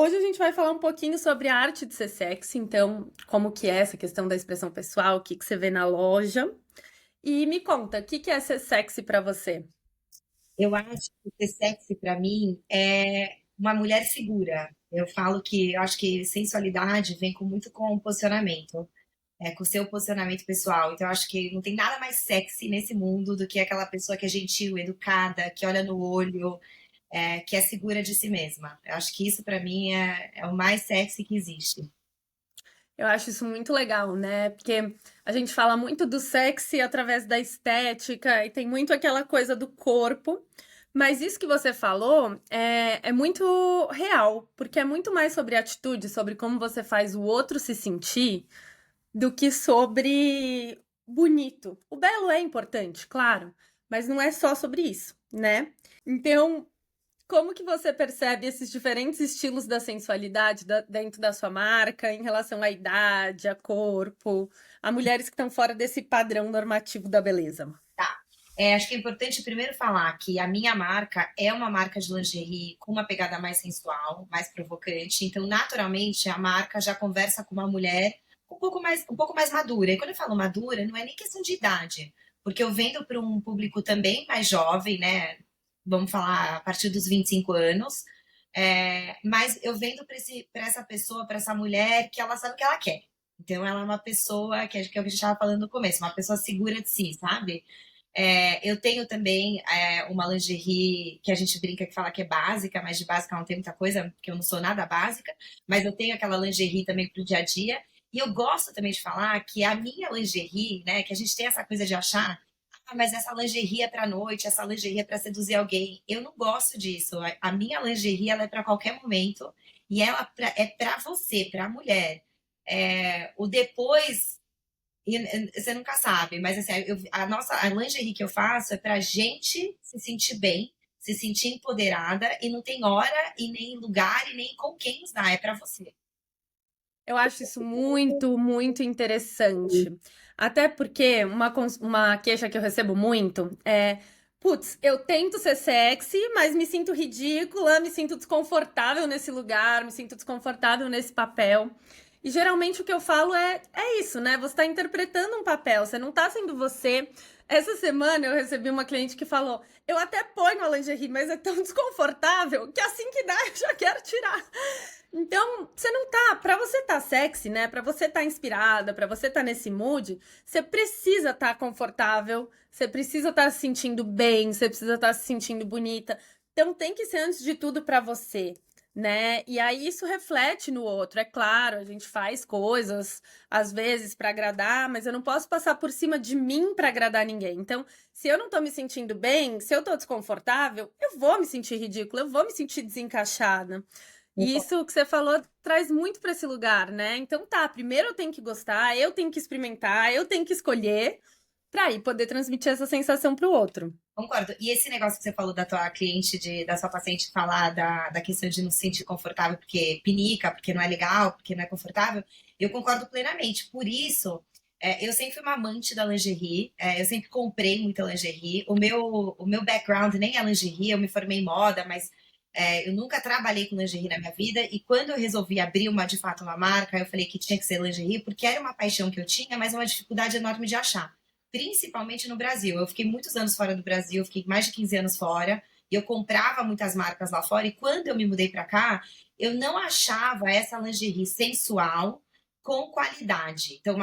Hoje a gente vai falar um pouquinho sobre a arte de ser sexy, então, como que é essa questão da expressão pessoal, o que que você vê na loja. E me conta, o que que é ser sexy pra você? Eu acho que ser sexy para mim é uma mulher segura. Eu falo que eu acho que sensualidade vem muito com o posicionamento, com o seu posicionamento pessoal. Então eu acho que não tem nada mais sexy nesse mundo do que aquela pessoa que é gentil, educada, que olha no olho, que é segura de si mesma. Eu acho que isso para mim é o mais sexy que existe. Eu acho isso muito legal, né? Porque a gente fala muito do sexy através da estética e tem muito aquela coisa do corpo. Mas isso que você falou é muito real, porque é muito mais sobre atitude, sobre como você faz o outro se sentir, do que sobre bonito. O belo é importante, claro, mas não é só sobre isso, né? Então, como que você percebe esses diferentes estilos da sensualidade dentro da sua marca, em relação à idade, a corpo, a mulheres que estão fora desse padrão normativo da beleza? Tá. Acho que é importante primeiro falar que a minha marca é uma marca de lingerie com uma pegada mais sensual, mais provocante. Então, naturalmente, a marca já conversa com uma mulher um pouco mais madura. E quando eu falo madura, não é nem questão de idade, porque eu vendo para um público também mais jovem, né? Vamos falar a partir dos 25 anos. Mas eu vendo para essa pessoa, para essa mulher, que ela sabe o que ela quer. Então, ela é uma pessoa que é o que a gente estava falando no começo, uma pessoa segura de si, sabe? Eu tenho também uma lingerie que a gente brinca que fala que é básica, mas de básica não tem muita coisa, porque eu não sou nada básica, mas eu tenho aquela lingerie também para o dia a dia. E eu gosto também de falar que a minha lingerie, né, que a gente tem essa coisa de achar, mas essa lingerie é para noite, essa lingerie é para seduzir alguém. Eu não gosto disso. A minha lingerie ela é para qualquer momento e é para você, para a mulher. O depois você nunca sabe, mas assim, a lingerie que eu faço é pra gente se sentir bem, se sentir empoderada e não tem hora e nem lugar e nem com quem usar, é pra você. Eu acho isso muito, muito interessante. Até porque uma queixa que eu recebo muito é: putz, eu tento ser sexy, mas me sinto ridícula, me sinto desconfortável nesse lugar, me sinto desconfortável nesse papel. E geralmente o que eu falo é isso, né? Você tá interpretando um papel, você não tá sendo você. Essa semana eu recebi uma cliente que falou: eu até ponho a lingerie, mas é tão desconfortável que assim que dá eu já quero tirar. Então, você não tá, pra você tá sexy, né? Pra você tá inspirada, pra você tá nesse mood, você precisa estar confortável, você precisa estar se sentindo bem, você precisa estar se sentindo bonita. Então tem que ser antes de tudo pra você, né? E aí isso reflete no outro. É claro, a gente faz coisas às vezes pra agradar, mas eu não posso passar por cima de mim pra agradar ninguém. Então, se eu não tô me sentindo bem, se eu tô desconfortável, eu vou me sentir ridícula, eu vou me sentir desencaixada. E isso que você falou traz muito para esse lugar, né? Então tá, primeiro eu tenho que gostar, eu tenho que experimentar, eu tenho que escolher para aí poder transmitir essa sensação para o outro. Concordo. E esse negócio que você falou da tua cliente, da sua paciente falar da questão de não se sentir confortável porque pinica, porque não é legal, porque não é confortável, eu concordo plenamente. Por isso, eu sempre fui uma amante da lingerie, eu sempre comprei muita lingerie. O meu background nem é lingerie, eu me formei em moda, mas eu nunca trabalhei com lingerie na minha vida. E quando eu resolvi abrir de fato, uma marca, eu falei que tinha que ser lingerie, porque era uma paixão que eu tinha, mas uma dificuldade enorme de achar principalmente no Brasil. Eu fiquei muitos anos fora do Brasil, fiquei mais de 15 anos fora, e eu comprava muitas marcas lá fora, e quando eu me mudei para cá, eu não achava essa lingerie sensual com qualidade. Então,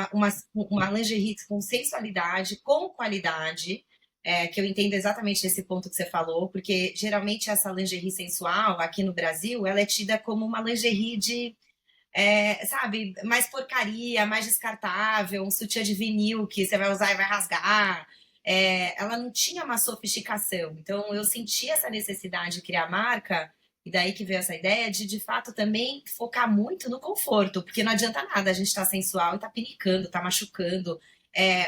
uma lingerie com sensualidade, com qualidade, que eu entendo exatamente esse ponto que você falou, porque geralmente essa lingerie sensual aqui no Brasil, ela é tida como uma lingerie de sabe, mais porcaria, mais descartável, um sutiã de vinil que você vai usar e vai rasgar. Ela não tinha uma sofisticação. Então, eu senti essa necessidade de criar marca, e daí que veio essa ideia de fato, também focar muito no conforto, porque não adianta nada a gente estar sensual e estar pinicando, estar machucando,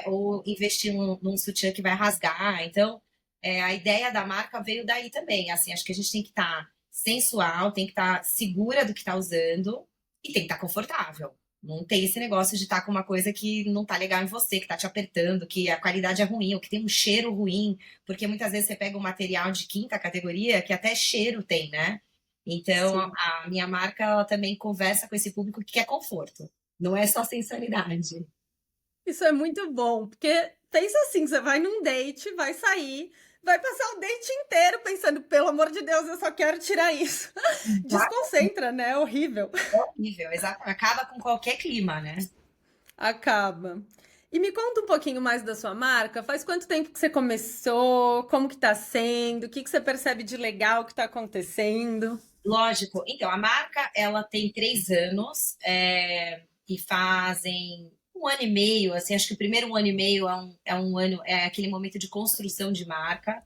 ou investir num sutiã que vai rasgar. Então, a ideia da marca veio daí também. Assim, acho que a gente tem que estar sensual, tem que estar segura do que está usando, e tem que estar confortável. Não tem esse negócio de estar com uma coisa que não tá legal em você, que tá te apertando, que a qualidade é ruim, ou que tem um cheiro ruim, porque muitas vezes você pega um material de quinta categoria que até cheiro tem, né? Então, Sim. a minha marca ela também conversa com esse público que quer conforto. Não é só sensualidade. Isso é muito bom, porque pensa assim, você vai num date, vai sair, vai passar o date inteiro pensando, pelo amor de Deus, eu só quero tirar isso. Desconcentra, né? É horrível. Horrível, exato. Acaba com qualquer clima, né? Acaba. E me conta um pouquinho mais da sua marca. Faz quanto tempo que você começou? Como que tá sendo? O que que você percebe de legal que tá acontecendo? Lógico. Então, a marca, ela tem 3 anos e fazem 1 ano e meio, assim, acho que o primeiro 1 ano e meio é um ano, é aquele momento de construção de marca.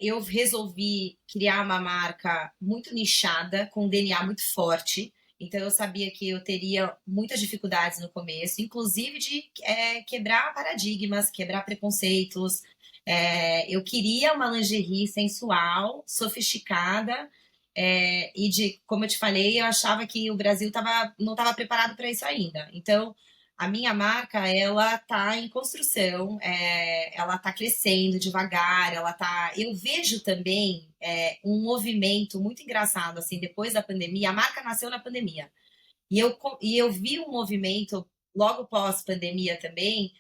Eu resolvi criar uma marca muito nichada, com um DNA muito forte. Então, eu sabia que eu teria muitas dificuldades no começo, inclusive de quebrar paradigmas, quebrar preconceitos. Eu queria uma lingerie sensual, sofisticada, como eu te falei, eu achava que o Brasil não estava preparado para isso ainda. Então, a minha marca, ela está em construção, ela está crescendo devagar, Eu vejo também um movimento muito engraçado, assim, depois da pandemia. A marca nasceu na pandemia. E eu vi um movimento logo pós-pandemia também,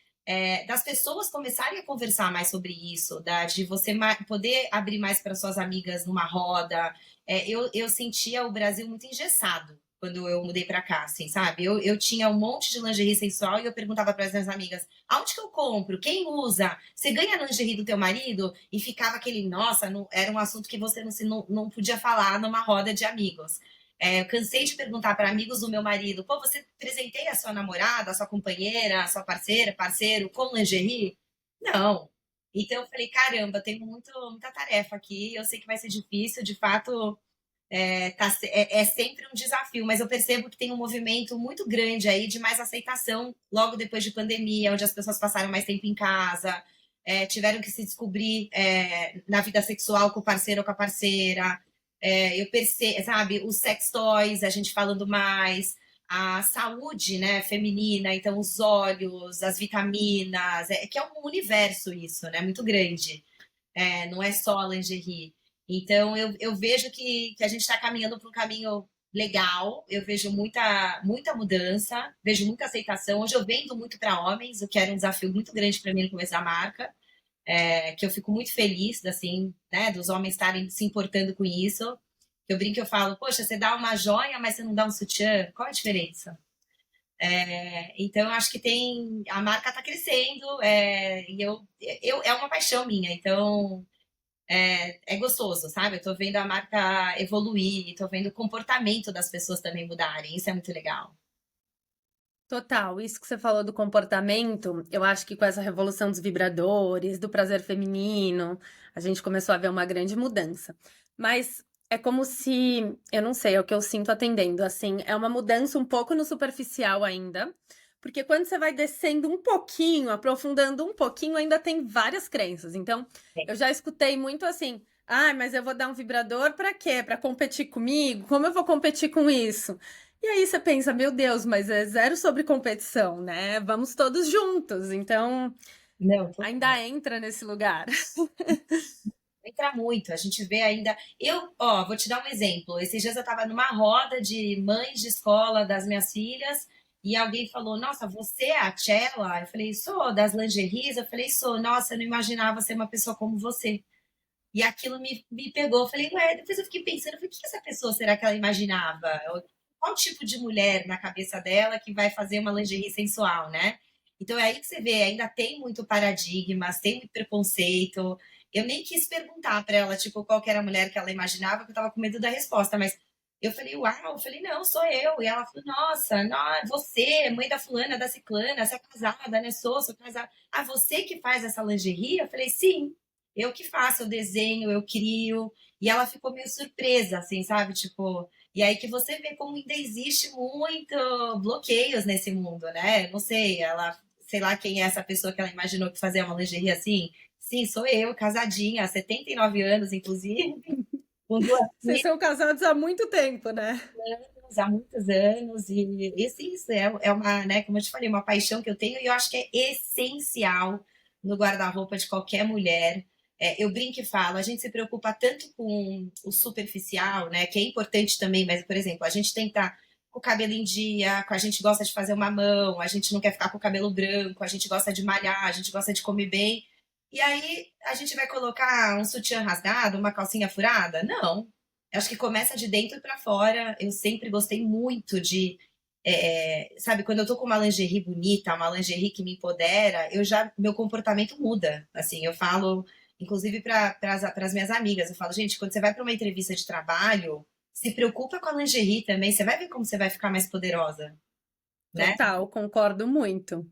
das pessoas começarem a conversar mais sobre isso, de você poder abrir mais para suas amigas numa roda. Eu sentia o Brasil muito engessado quando eu mudei para cá, assim, sabe? Eu tinha um monte de lingerie sensual e eu perguntava para as minhas amigas: aonde que eu compro? Quem usa? Você ganha lingerie do teu marido? E ficava aquele, nossa, era um assunto que você não podia falar numa roda de amigos. Eu cansei de perguntar para amigos do meu marido: pô, você presenteia a sua namorada, a sua companheira, a sua parceira, parceiro com lingerie? Não. Então eu falei: caramba, tenho muita tarefa aqui. Eu sei que vai ser difícil, de fato, é sempre um desafio, mas eu percebo que tem um movimento muito grande aí de mais aceitação logo depois de pandemia, onde as pessoas passaram mais tempo em casa, tiveram que se descobrir na vida sexual com o parceiro ou com a parceira. Eu percebo, sabe, os sex toys, a gente falando mais, a saúde, né, feminina, então os óleos, as vitaminas, que é um universo isso, né, muito grande. Não é só a lingerie. Então, eu vejo que a gente está caminhando para um caminho legal, eu vejo muita mudança, vejo muita aceitação. Hoje eu vendo muito para homens, o que era um desafio muito grande para mim no começo da marca, que eu fico muito feliz, assim, né, dos homens estarem se importando com isso. Eu brinco, eu falo: poxa, você dá uma joia, mas você não dá um sutiã, qual a diferença? Então, eu acho que a marca está crescendo, e é uma paixão minha, então é gostoso, sabe? Eu tô vendo a marca evoluir, tô vendo o comportamento das pessoas também mudarem, isso é muito legal. Total, isso que você falou do comportamento, eu acho que com essa revolução dos vibradores, do prazer feminino, a gente começou a ver uma grande mudança. Mas é como se, eu não sei, é o que eu sinto atendendo, assim, é uma mudança um pouco no superficial ainda, porque quando você vai descendo um pouquinho, aprofundando um pouquinho, ainda tem várias crenças. Então, eu já escutei muito assim: ah, mas eu vou dar um vibrador para quê? Para competir comigo? Como eu vou competir com isso? E aí você pensa, meu Deus, mas é zero sobre competição, né? Vamos todos juntos. Então, Não, ainda total. entra nesse lugar. Entra muito, a gente vê ainda. Vou te dar um exemplo. Esses dias eu estava numa roda de mães de escola das minhas filhas e alguém falou: nossa, você é a Tchela? Eu falei: sou, das lingeries? Eu falei: sou. Nossa, eu não imaginava ser uma pessoa como você. E aquilo me pegou. Eu falei: ué, depois eu fiquei pensando: o que essa pessoa será que ela imaginava? Qual tipo de mulher na cabeça dela que vai fazer uma lingerie sensual, né? Então é aí que você vê, ainda tem muito paradigmas, tem muito preconceito. Eu nem quis perguntar para ela, tipo, qual que era a mulher que ela imaginava, que eu tava com medo da resposta, mas eu falei: uau, eu falei: não, sou eu. E ela falou: nossa, não, você, mãe da fulana, da ciclana, você é casada, né? Sou casada. Ah, você que faz essa lingerie? Eu falei: sim, eu que faço, eu desenho, eu crio. E ela ficou meio surpresa, assim, sabe? Tipo, e aí que você vê como ainda existe muito bloqueios nesse mundo, né? Não sei, sei lá quem é essa pessoa que ela imaginou que fazia uma lingerie assim. Sim, sou eu, casadinha, há 79 anos, inclusive, com 2 Vocês são casados há muito tempo, né? filhos, há muitos anos, e isso é uma, né, como eu te falei, uma paixão que eu tenho, e eu acho que é essencial no guarda-roupa de qualquer mulher. Eu brinco e falo, a gente se preocupa tanto com o superficial, né? Que é importante também, mas, por exemplo, a gente tem que estar com o cabelo em dia, a gente gosta de fazer uma mão, a gente não quer ficar com o cabelo branco, a gente gosta de malhar, a gente gosta de comer bem. E aí a gente vai colocar um sutiã rasgado, uma calcinha furada? Não. Eu acho que começa de dentro para fora. Eu sempre gostei muito de, sabe, quando eu tô com uma lingerie bonita, uma lingerie que me empodera, meu comportamento muda. Assim, eu falo, inclusive para as minhas amigas, eu falo, gente, quando você vai para uma entrevista de trabalho, se preocupa com a lingerie também, você vai ver como você vai ficar mais poderosa, né? Total, concordo muito.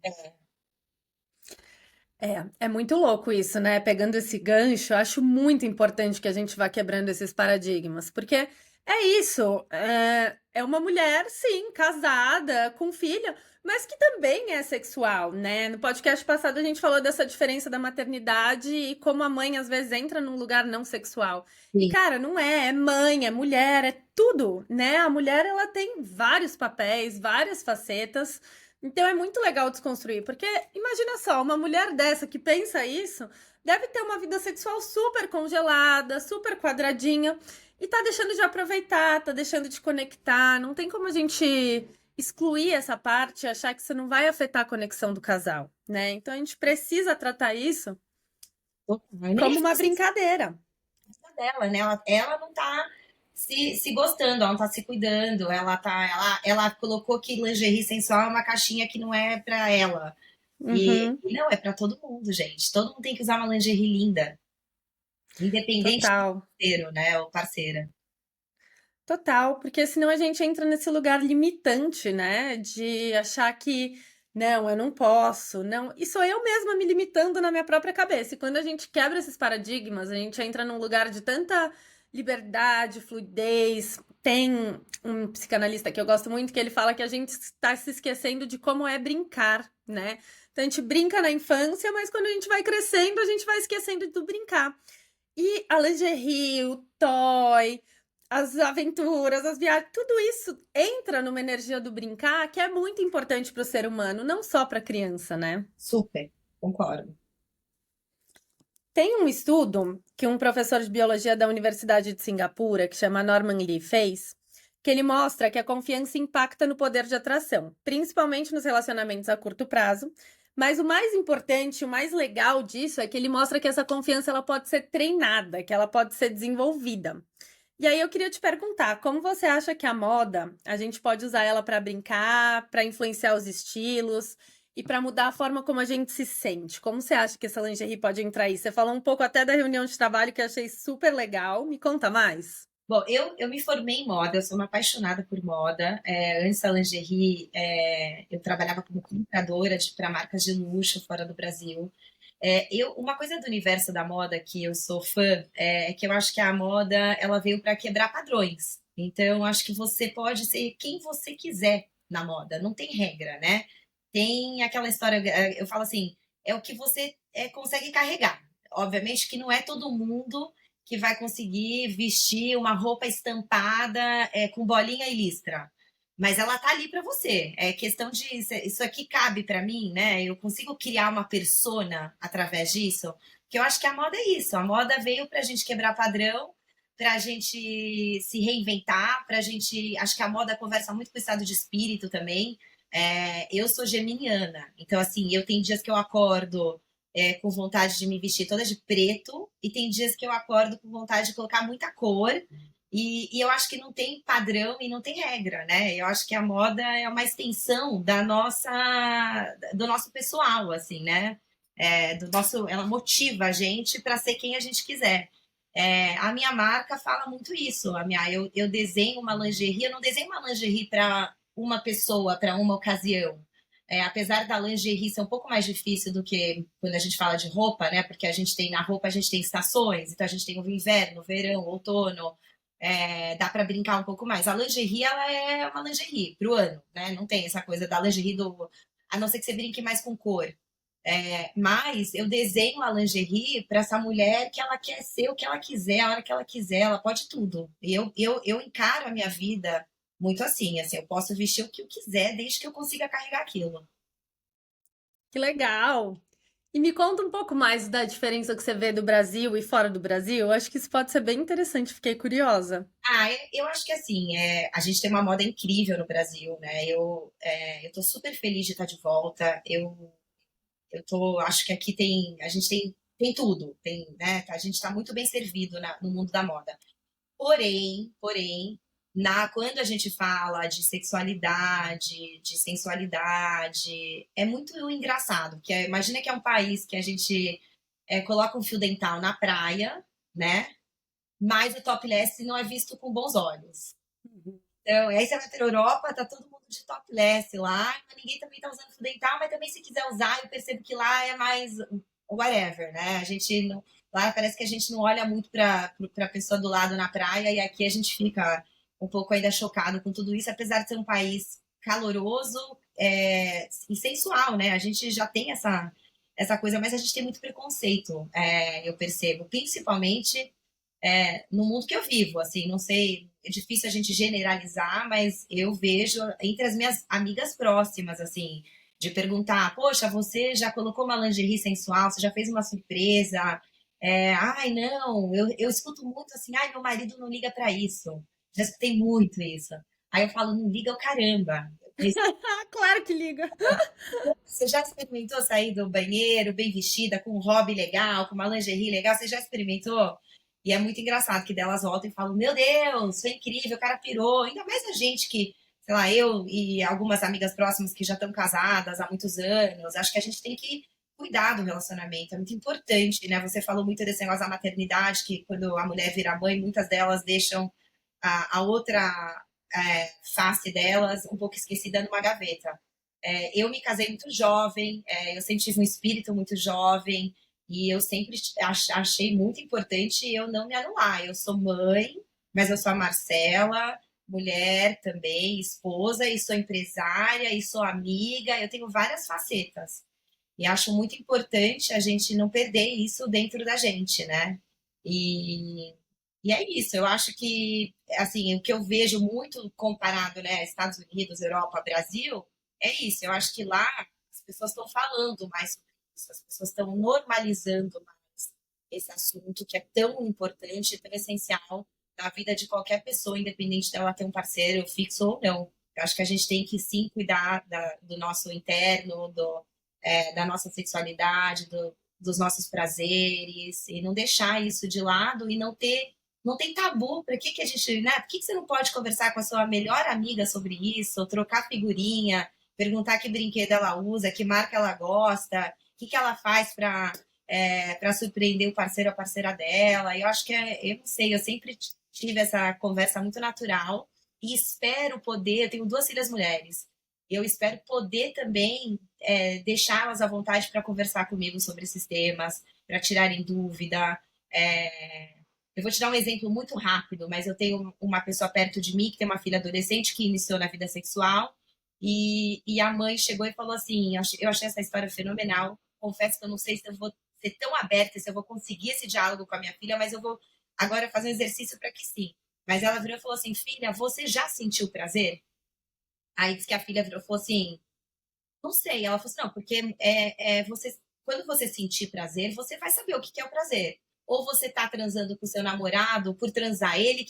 É muito louco isso, né? Pegando esse gancho, eu acho muito importante que a gente vá quebrando esses paradigmas, porque é isso, é uma mulher, sim, casada, com filha, mas que também é sexual, né? No podcast passado a gente falou dessa diferença da maternidade e como a mãe às vezes entra num lugar não sexual. E, Sim, cara, não é mãe, é mulher, é tudo, né? A mulher, ela tem vários papéis, várias facetas. Então é muito legal desconstruir, porque imagina só, uma mulher dessa que pensa isso, deve ter uma vida sexual super congelada, super quadradinha, e tá deixando de aproveitar, tá deixando de conectar. Não tem como a gente excluir essa parte e achar que isso não vai afetar a conexão do casal, né? Então a gente precisa tratar isso total. Nem como é uma você brincadeira. dela, né? Ela não tá se gostando, ela não tá se cuidando, ela colocou que lingerie sensual é uma caixinha que não é pra ela. Uhum, E não, é pra todo mundo, gente. Todo mundo tem que usar uma lingerie linda, independente do total. parceiro, né? Ou parceira. Total, porque senão a gente entra nesse lugar limitante, né? De achar que não, eu não posso, não. E sou eu mesma me limitando na minha própria cabeça. E quando a gente quebra esses paradigmas, a gente entra num lugar de tanta liberdade, fluidez. Tem um psicanalista que eu gosto muito que ele fala que a gente está se esquecendo de como é brincar, né? Então a gente brinca na infância, mas quando a gente vai crescendo, a gente vai esquecendo do brincar. E a lingerie, o toy, as aventuras, as viagens, tudo isso entra numa energia do brincar que é muito importante para o ser humano, não só para a criança, né? Super, concordo. Tem um estudo que um professor de biologia da Universidade de Singapura, que chama Norman Lee, fez, que ele mostra que a confiança impacta no poder de atração, principalmente nos relacionamentos a curto prazo. Mas o mais importante, o mais legal disso é que ele mostra que essa confiança ela pode ser treinada, que ela pode ser desenvolvida. E aí eu queria te perguntar, como você acha que a moda, a gente pode usar ela para brincar, para influenciar os estilos e para mudar a forma como a gente se sente? Como você acha que essa lingerie pode entrar aí? Você falou um pouco até da reunião de trabalho que eu achei super legal. Me conta mais. Bom, eu me formei em moda, eu sou uma apaixonada por moda. Antes da lingerie, eu trabalhava como compradora para marcas de luxo fora do Brasil. Uma coisa do universo da moda que eu sou fã é que eu acho que a moda ela veio para quebrar padrões. Então, eu acho que você pode ser quem você quiser na moda, não tem regra, né? Tem aquela história, eu falo assim, é o que você consegue carregar. Obviamente que não é todo mundo que vai conseguir vestir uma roupa estampada com bolinha e listra. Mas ela tá ali para você. É questão de isso aqui cabe para mim, né? Eu consigo criar uma persona através disso. Que eu acho que a moda é isso. A moda veio para a gente quebrar padrão, para a gente se reinventar, para a gente. Acho que a moda conversa muito com o estado de espírito também. Eu sou geminiana, então assim, eu tenho dias que eu acordo com vontade de me vestir toda de preto, e tem dias que eu acordo com vontade de colocar muita cor, e eu acho que não tem padrão e não tem regra, né? Eu acho que a moda é uma extensão do nosso pessoal, assim, né? Ela motiva a gente para ser quem a gente quiser. A minha marca fala muito isso. Eu desenho uma lingerie, eu não desenho uma lingerie para uma pessoa, para uma ocasião. Apesar da lingerie ser um pouco mais difícil do que quando a gente fala de roupa, né? Porque a gente tem na roupa, a gente tem estações, então a gente tem o inverno, verão, outono, dá para brincar um pouco mais. A lingerie, ela é uma lingerie pro ano, né? Não tem essa coisa da lingerie a não ser que você brinque mais com cor. Mas eu desenho a lingerie para essa mulher que ela quer ser o que ela quiser, a hora que ela quiser, ela pode tudo. E eu encaro a minha vida muito assim, eu posso vestir o que eu quiser, desde que eu consiga carregar aquilo. Que legal! E me conta um pouco mais da diferença que você vê do Brasil e fora do Brasil. Eu acho que isso pode ser bem interessante, fiquei curiosa. Eu acho que assim, a gente tem uma moda incrível no Brasil, né? Eu tô super feliz de estar de volta. Acho que aqui a gente tem tudo, né? A gente está muito bem servido no mundo da moda. Porém, quando a gente fala de sexualidade, de sensualidade, é muito engraçado, porque imagina que é um país que a gente coloca um fio dental na praia, né? Mas o topless não é visto com bons olhos. Uhum. Então, aí você vai para a Europa, tá todo mundo de topless lá, mas ninguém também tá usando fio dental, mas também se quiser usar, eu percebo que lá é mais whatever, né? A gente não, lá parece que a gente não olha muito para a pessoa do lado na praia e aqui a gente fica um pouco ainda chocado com tudo isso, apesar de ser um país caloroso e sensual, né? A gente já tem essa coisa, mas a gente tem muito preconceito, eu percebo, principalmente no mundo que eu vivo, assim, não sei, é difícil a gente generalizar, mas eu vejo entre as minhas amigas próximas, assim, de perguntar, poxa, você já colocou uma lingerie sensual, você já fez uma surpresa? Ai, não, eu escuto muito assim, ai, meu marido não liga pra isso. Já escutei muito isso. Aí eu falo, não liga o caramba. Ah, claro que liga. Você já experimentou sair do banheiro bem vestida, com um hobby legal, com uma lingerie legal? Você já experimentou? E é muito engraçado que delas voltam e falam: Meu Deus, foi incrível, o cara pirou. Ainda mais a gente que, sei lá, eu e algumas amigas próximas que já estão casadas há muitos anos. Acho que a gente tem que cuidar do relacionamento, é muito importante, né? Você falou muito desse negócio da maternidade, que quando a mulher vira mãe, muitas delas deixam a outra face delas um pouco esquecida numa gaveta. Eu me casei muito jovem, eu sempre tive um espírito muito jovem e eu sempre achei muito importante eu não me anular. Eu sou mãe, mas eu sou a Marcela, mulher também, esposa, e sou empresária, e sou amiga, eu tenho várias facetas. E acho muito importante a gente não perder isso dentro da gente, né? E, e é isso, eu acho que, assim, o que eu vejo muito comparado, né, Estados Unidos, Europa, Brasil, é isso. Eu acho que lá as pessoas estão falando mais sobre isso, as pessoas estão normalizando mais esse assunto que é tão importante, tão essencial na vida de qualquer pessoa, independente dela ter um parceiro fixo ou não. Eu acho que a gente tem que sim cuidar do nosso interno, da nossa sexualidade, dos nossos prazeres, e não deixar isso de lado e não tem tabu. Por que a gente, né? Por que você não pode conversar com a sua melhor amiga sobre isso, trocar figurinha, perguntar que brinquedo ela usa, que marca ela gosta, o que ela faz para surpreender o parceiro ou a parceira dela. Eu acho que eu não sei, eu sempre tive essa conversa muito natural e espero poder. Eu tenho duas filhas mulheres. Eu espero poder também deixá-las à vontade para conversar comigo sobre esses temas, para tirarem dúvida. Eu vou te dar um exemplo muito rápido, mas eu tenho uma pessoa perto de mim que tem uma filha adolescente que iniciou na vida sexual e a mãe chegou e falou assim: Eu achei essa história fenomenal. Confesso que eu não sei se eu vou ser tão aberta, se eu vou conseguir esse diálogo com a minha filha, mas eu vou agora fazer um exercício para que sim. Mas ela virou e falou assim: Filha, você já sentiu prazer? Aí disse que a filha virou e falou assim: Não sei. Ela falou assim: Não, porque quando você sentir prazer, você vai saber o que é o prazer. Ou você tá transando com o seu namorado por transar, ele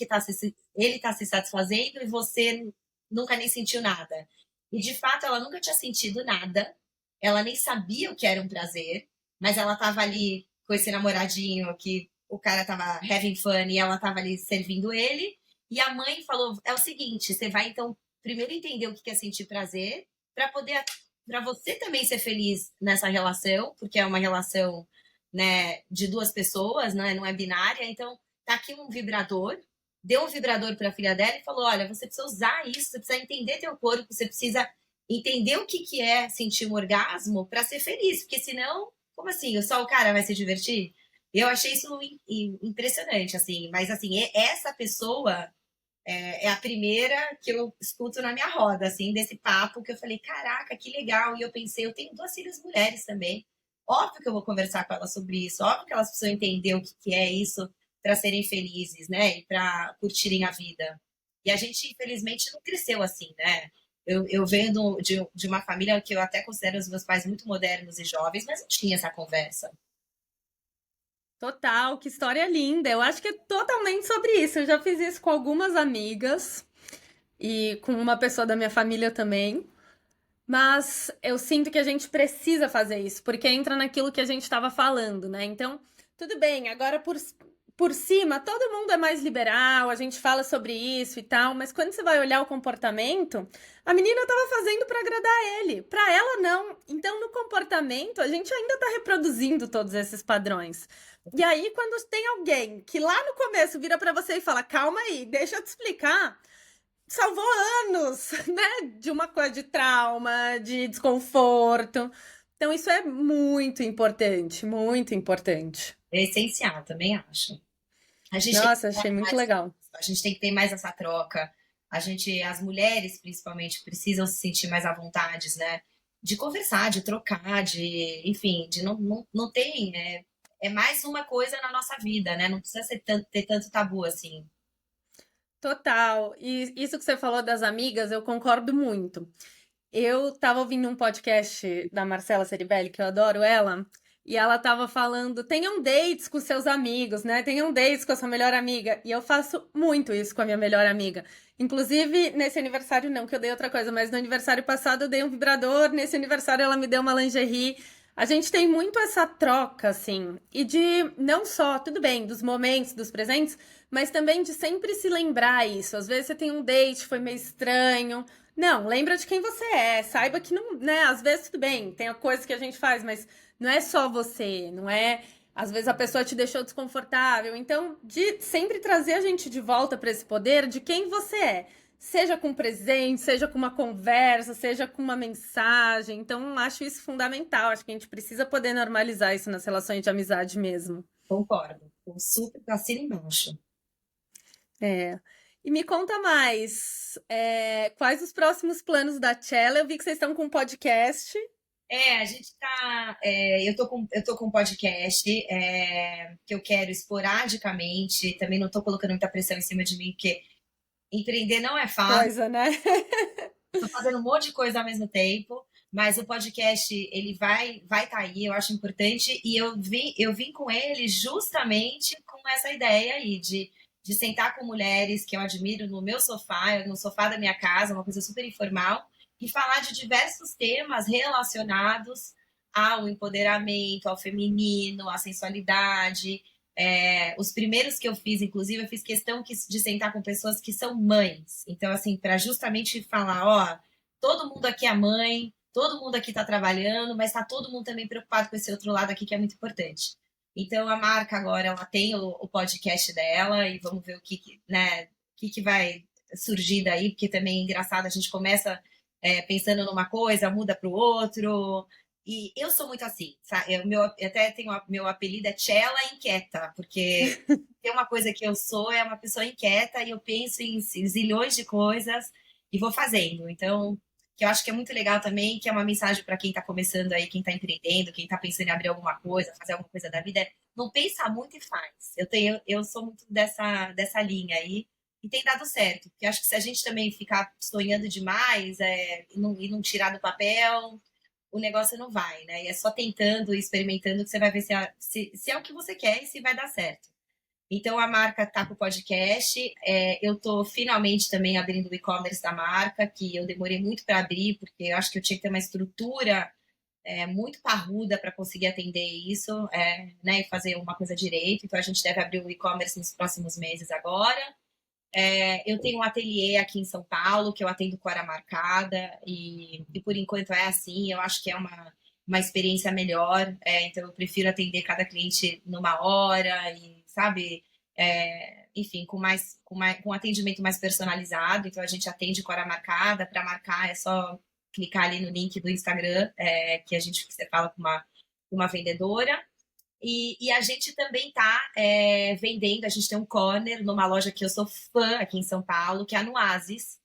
tá se satisfazendo e você nunca nem sentiu nada. E de fato, ela nunca tinha sentido nada, ela nem sabia o que era um prazer, mas ela tava ali com esse namoradinho que o cara tava having fun e ela tava ali servindo ele. E a mãe falou: É o seguinte, você vai então primeiro entender o que é sentir prazer, para você também ser feliz nessa relação, porque é uma relação, né, de duas pessoas, né, não é binária. Então, tá aqui um vibrador, deu um vibrador para a filha dela e falou: Olha, você precisa usar isso, você precisa entender teu corpo, você precisa entender o que é sentir um orgasmo para ser feliz, porque senão, como assim? Só o cara vai se divertir? Eu achei isso impressionante, assim, mas assim, essa pessoa é a primeira que eu escuto na minha roda, assim, desse papo que eu falei: Caraca, que legal. E eu pensei: Eu tenho duas filhas mulheres também. Óbvio que eu vou conversar com elas sobre isso. Óbvio que elas precisam entender o que é isso para serem felizes, né? E para curtirem a vida. E a gente, infelizmente, não cresceu assim, né? eu venho de uma família que eu até considero os meus pais muito modernos e jovens, mas não tinha essa conversa. Total, que história linda. Eu acho que é totalmente sobre isso. Eu já fiz isso com algumas amigas e com uma pessoa da minha família também. Mas eu sinto que a gente precisa fazer isso, porque entra naquilo que a gente estava falando, né? Então, tudo bem, agora por cima, todo mundo é mais liberal, a gente fala sobre isso e tal, mas quando você vai olhar o comportamento, a menina estava fazendo para agradar ele, para ela não. Então, no comportamento, a gente ainda está reproduzindo todos esses padrões. E aí, quando tem alguém que lá no começo vira para você e fala: calma aí, deixa eu te explicar, salvou anos, né? De uma coisa de trauma, de desconforto. Então, isso é muito importante, muito importante. É essencial, também acho. A gente tem que Nossa, achei muito mais, legal. a gente tem que ter mais essa troca. As mulheres principalmente, precisam se sentir mais à vontade, né? De conversar, de trocar, enfim, de não tem, é mais uma coisa na nossa vida, né? Não precisa ter tanto tabu assim. Total. E isso que você falou das amigas, eu concordo muito. Eu tava ouvindo um podcast da Marcela Ceribelli, que eu adoro ela, e ela tava falando: tenham dates com seus amigos, né? Tenham dates com a sua melhor amiga. E eu faço muito isso com a minha melhor amiga. Inclusive, nesse aniversário, não, que eu dei outra coisa, mas no aniversário passado eu dei um vibrador, nesse aniversário ela me deu uma lingerie. A gente tem muito essa troca, assim, e de não só, tudo bem, dos momentos, dos presentes, mas também de sempre se lembrar isso. Às vezes você tem um date, foi meio estranho. Não, lembra de quem você é. Saiba que não, né? Às vezes tudo bem, tem a coisa que a gente faz, mas não é só você, não é. Às vezes a pessoa te deixou desconfortável. Então, de sempre trazer a gente de volta para esse poder de quem você é. Seja com presente, seja com uma conversa, seja com uma mensagem. Então, acho isso fundamental. Acho que a gente precisa poder normalizar isso nas relações de amizade mesmo. Concordo. Eu super assino embaixo. É. E me conta mais, quais os próximos planos da Tchela? Eu vi que vocês estão com um podcast. A gente tá. Eu tô com um podcast que eu quero esporadicamente. Também não tô colocando muita pressão em cima de mim, porque empreender não é fácil. Coisa, né? Tô fazendo um monte de coisa ao mesmo tempo, mas o podcast ele vai tá aí, eu acho importante. E eu vim com ele justamente com essa ideia aí de sentar com mulheres que eu admiro no meu sofá, no sofá da minha casa, uma coisa super informal, e falar de diversos temas relacionados ao empoderamento, ao feminino, à sensualidade. Os primeiros que eu fiz, inclusive, eu fiz questão de sentar com pessoas que são mães. Então, assim, para justamente falar, ó, todo mundo aqui é mãe, todo mundo aqui está trabalhando, mas está todo mundo também preocupado com esse outro lado aqui que é muito importante. Então, a marca agora, ela tem o podcast dela e vamos ver né, que vai surgir daí, porque também é engraçado, a gente começa pensando numa coisa, muda para o outro. E eu sou muito assim, sabe? Eu até tenho meu apelido é Tchela Inquieta, porque tem uma coisa que eu sou, é uma pessoa inquieta e eu penso em zilhões de coisas e vou fazendo. Então, que eu acho que é muito legal também, que é uma mensagem para quem está começando aí, quem está empreendendo, quem está pensando em abrir alguma coisa, fazer alguma coisa da vida, não pensa muito e faz. Eu sou muito dessa linha aí e tem dado certo. Porque eu acho que se a gente também ficar sonhando demais e não tirar do papel, o negócio não vai, né? E é só tentando e experimentando que você vai ver se é o que você quer e se vai dar certo. Então a marca tá com o podcast. Eu tô finalmente também abrindo o e-commerce da marca, que eu demorei muito para abrir, porque eu acho que eu tinha que ter uma estrutura muito parruda para conseguir atender isso, né? E fazer uma coisa direito. Então a gente deve abrir o e-commerce nos próximos meses agora. Eu tenho um ateliê aqui em São Paulo, que eu atendo com hora marcada, e por enquanto é assim, eu acho que é uma experiência melhor, então eu prefiro atender cada cliente numa hora, e sabe, enfim, com um atendimento mais personalizado, então a gente atende com hora marcada, para marcar é só clicar ali no link do Instagram, que você fala com uma vendedora. E a gente também está vendendo, a gente tem um corner numa loja que eu sou fã aqui em São Paulo, que é a Nuasis,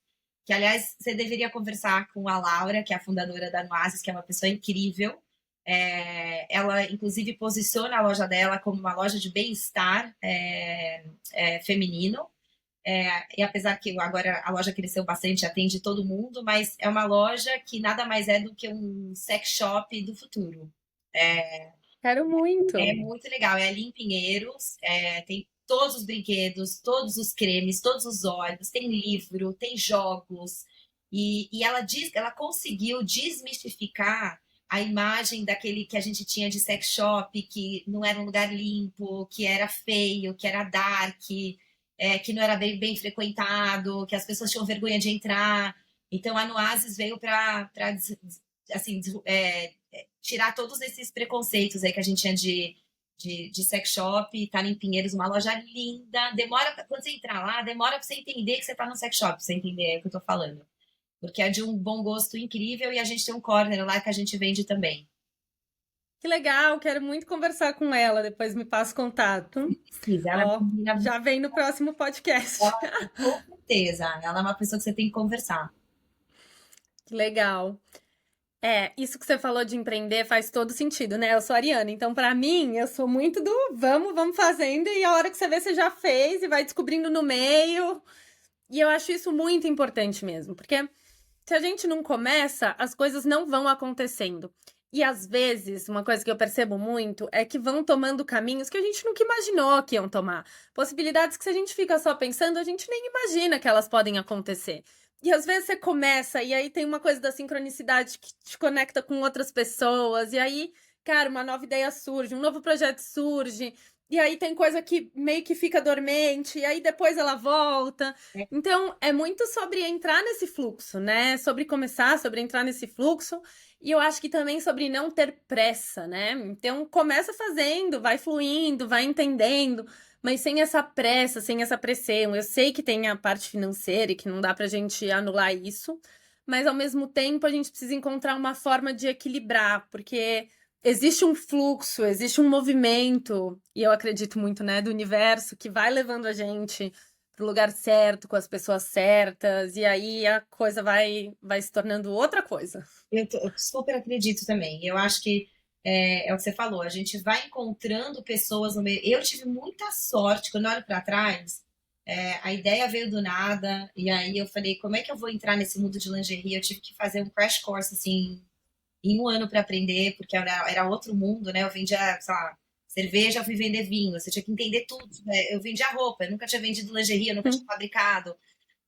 que, aliás, você deveria conversar com a Laura, que é a fundadora da Nuasis, que é uma pessoa incrível. Ela, inclusive, posiciona a loja dela como uma loja de bem-estar feminino. E apesar que agora a loja cresceu bastante, atende todo mundo, mas é uma loja que nada mais é do que um sex shop do futuro. Quero É muito. muito legal. É ali em Pinheiros, tem todos os brinquedos, todos os cremes, todos os óleos, tem livro, tem jogos. E ela diz, ela conseguiu desmistificar a imagem daquele que a gente tinha de sex shop, que não era um lugar limpo, que era feio, que era dark, que não era bem frequentado, que as pessoas tinham vergonha de entrar. Então a Noasis veio para assim, tirar todos esses preconceitos aí que a gente tinha de sex shop, tá em Pinheiros, uma loja linda. Quando você entrar lá, demora pra você entender que você tá no sex shop, pra você entender o que eu tô falando. Porque é de um bom gosto incrível e a gente tem um corner lá que a gente vende também. Que legal, quero muito conversar com ela. Depois me passa o contato. Precisa, ela é Ó, uma menina, já vem no próximo podcast. com certeza. Ela é uma pessoa que você tem que conversar. Que legal. Isso que você falou de empreender faz todo sentido, né? Eu sou ariana, então pra mim, eu sou muito do vamos fazendo e a hora que você vê, você já fez e vai descobrindo no meio. E eu acho isso muito importante mesmo, porque se a gente não começa, as coisas não vão acontecendo. E às vezes, uma coisa que eu percebo muito é que vão tomando caminhos que a gente nunca imaginou que iam tomar. Possibilidades que se a gente fica só pensando, a gente nem imagina que elas podem acontecer. E às vezes você começa, e aí tem uma coisa da sincronicidade que te conecta com outras pessoas, e aí, cara, uma nova ideia surge, um novo projeto surge, e aí tem coisa que meio que fica dormente, e aí depois ela volta. Então, é muito sobre entrar nesse fluxo, né? Sobre começar, sobre entrar nesse fluxo. E eu acho que também sobre não ter pressa, né? Então, começa fazendo, vai fluindo, vai entendendo, mas sem essa pressa, sem essa pressão. Eu sei que tem a parte financeira e que não dá pra gente anular isso, mas ao mesmo tempo a gente precisa encontrar uma forma de equilibrar, porque existe um fluxo, existe um movimento, e eu acredito muito, né, do universo que vai levando a gente pro lugar certo, com as pessoas certas, e aí a coisa vai se tornando outra coisa. Eu super acredito também. Eu acho que é o que você falou, a gente vai encontrando pessoas no meio. Eu tive muita sorte, quando eu olho para trás, a ideia veio do nada, e aí eu falei, como é que eu vou entrar nesse mundo de lingerie? Eu tive que fazer um crash course, assim, em um ano para aprender, porque era outro mundo, né? Eu vendia, sei lá, cerveja, eu fui vender vinho, você tinha que entender tudo, né? Eu vendia roupa, eu nunca tinha vendido lingerie, eu nunca tinha fabricado.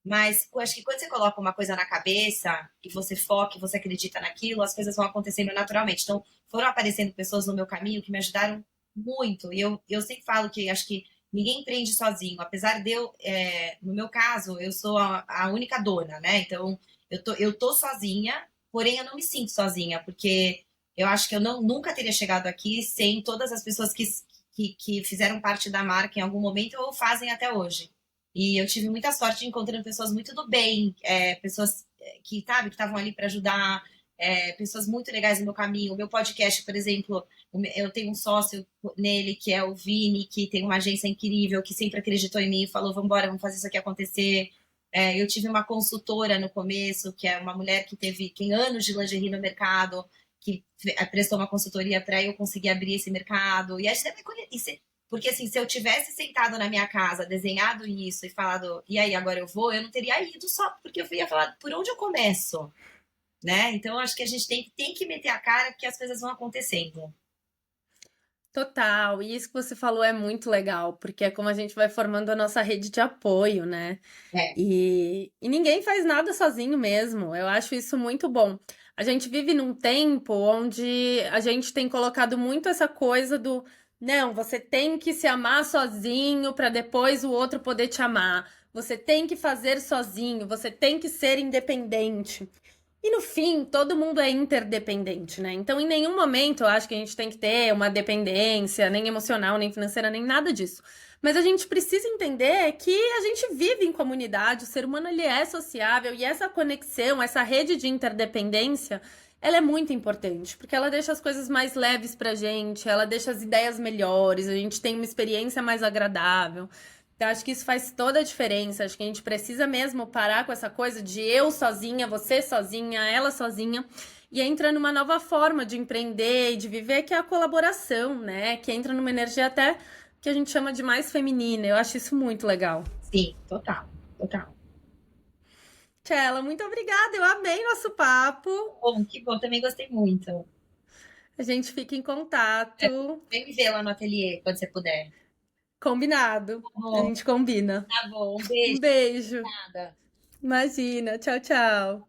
Mas eu acho que quando você coloca uma coisa na cabeça e você foca e você acredita naquilo, as coisas vão acontecendo naturalmente. Então, foram aparecendo pessoas no meu caminho que me ajudaram muito. E eu sempre falo que acho que ninguém empreende sozinho. Apesar de eu, no meu caso, eu sou a única dona, né? Então, eu tô sozinha, porém eu não me sinto sozinha, porque eu acho que eu nunca teria chegado aqui sem todas as pessoas que fizeram parte da marca em algum momento ou fazem até hoje. E eu tive muita sorte de encontrando pessoas muito do bem, pessoas que, sabe, que estavam ali para ajudar, pessoas muito legais no meu caminho. O meu podcast, por exemplo, eu tenho um sócio nele que é o Vini, que tem uma agência incrível, que sempre acreditou em mim e falou: vamos embora, vamos fazer isso aqui acontecer. Eu tive uma consultora no começo, que é uma mulher que tem anos de lingerie no mercado, que prestou uma consultoria para eu conseguir abrir esse mercado. E aí você vai conhecer. Porque assim, se eu tivesse sentado na minha casa, desenhado isso e falado, e aí, agora eu vou, eu não teria ido só porque eu ia falar, por onde eu começo? Né? Então, acho que a gente tem que meter a cara porque as coisas vão acontecendo. Total, e isso que você falou é muito legal, porque é como a gente vai formando a nossa rede de apoio, né? É, E ninguém faz nada sozinho mesmo. Eu acho isso muito bom. A gente vive num tempo onde a gente tem colocado muito essa coisa do não, você tem que se amar sozinho para depois o outro poder te amar. Você tem que fazer sozinho, você tem que ser independente. E no fim, todo mundo é interdependente, né? Então, em nenhum momento eu acho que a gente tem que ter uma dependência, nem emocional, nem financeira, nem nada disso. Mas a gente precisa entender que a gente vive em comunidade, o ser humano ele é sociável e essa conexão, essa rede de interdependência, ela é muito importante, porque ela deixa as coisas mais leves pra gente, ela deixa as ideias melhores, a gente tem uma experiência mais agradável. Então, acho que isso faz toda a diferença. Acho que a gente precisa mesmo parar com essa coisa de eu sozinha, você sozinha, ela sozinha, e entra numa nova forma de empreender e de viver, que é a colaboração, né? Que entra numa energia até que a gente chama de mais feminina. Eu acho isso muito legal. Sim, total, total. Tchela, muito obrigada. Eu amei nosso papo. Bom, que bom, também gostei muito. A gente fica em contato. Vem me ver lá no ateliê quando você puder. Combinado. Tá A bom, gente combina. tá bom. Um Um beijo, beijo. nada. Imagina. Tchau, tchau.